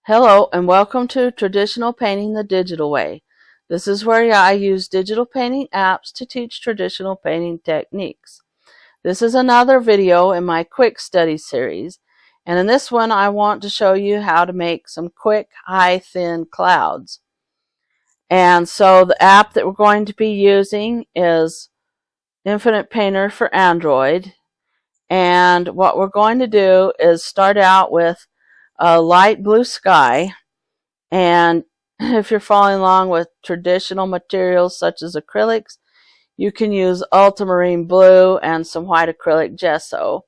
Hello and welcome to Traditional Painting the Digital Way. This is where I use digital painting apps to teach traditional painting techniques. This is another video in my quick study series, and in this one I want to show you how to make some quick high thin clouds. And so the app that we're going to be using is Infinite Painter for Android, and what we're going to do is start out with a light blue sky. And if you're following along with traditional materials such as acrylics, you can use ultramarine blue and some white acrylic gesso.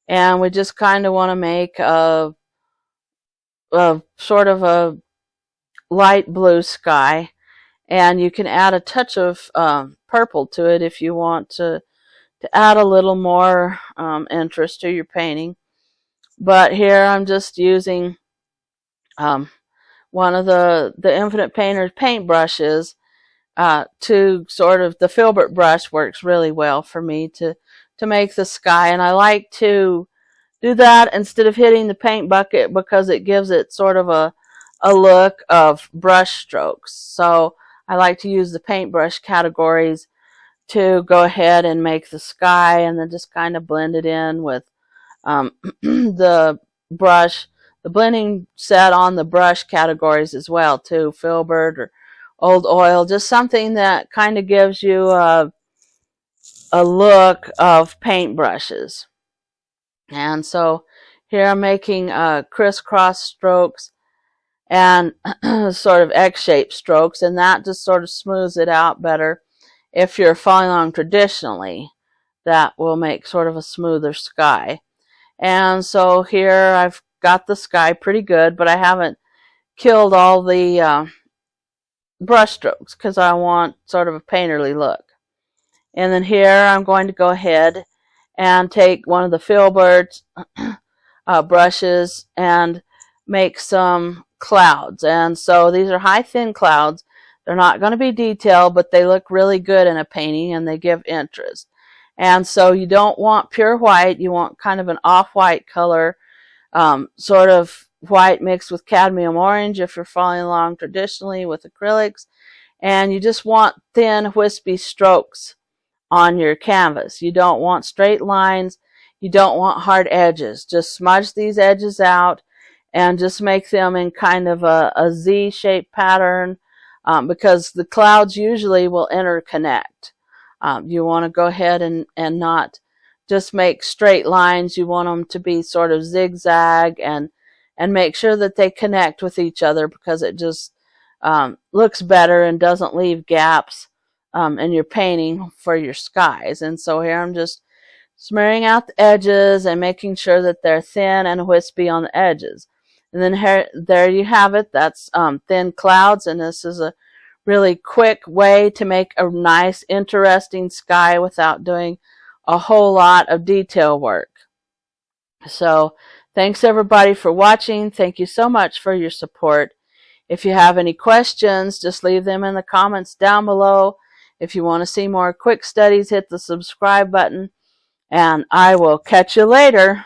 And we just kind of want to make a sort of a light blue sky. And you can add a touch of purple to it if you want to add a little more interest to your painting. But here I'm just using one of the Infinite Painter's paint brushes to sort of, the filbert brush works really well for me to make the sky, and I like to do that instead of hitting the paint bucket because it gives it sort of a look of brush strokes. So I like to use the paintbrush categories to go ahead and make the sky, and then just kind of blend it in with the brush, the blending set on the brush categories as well too, filbert or old oil, just something that kind of gives you a look of paint brushes. And so here I'm making crisscross strokes and sort of X-shaped strokes, and that just sort of smooths it out better. If you're following along traditionally, that will make sort of a smoother sky. And so here I've got the sky pretty good, but I haven't killed all the brush strokes because I want sort of a painterly look. And then here I'm going to go ahead and take one of the filbert brushes and make some clouds. And so these are high thin clouds. They're not going to be detailed, but they look really good in a painting and they give interest. And so you don't want pure white, you want kind of an off-white color, sort of white mixed with cadmium orange if you're following along traditionally with acrylics. And you just want thin, wispy strokes on your canvas. You don't want straight lines, you don't want hard edges. Just smudge these edges out and just make them in kind of a Z-shaped pattern, because the clouds usually will interconnect. You want to go ahead and not just make straight lines. You want them to be sort of zigzag and make sure that they connect with each other, because it just looks better and doesn't leave gaps in your painting for your skies. And so here I'm just smearing out the edges and making sure that they're thin and wispy on the edges. And then here, there you have it. That's thin clouds, and this is a really quick way to make a nice, interesting sky without doing a whole lot of detail work. So thanks everybody for watching. Thank you so much for your support. If you have any questions, just leave them in the comments down below. If you want to see more quick studies, hit the subscribe button, and I will catch you later.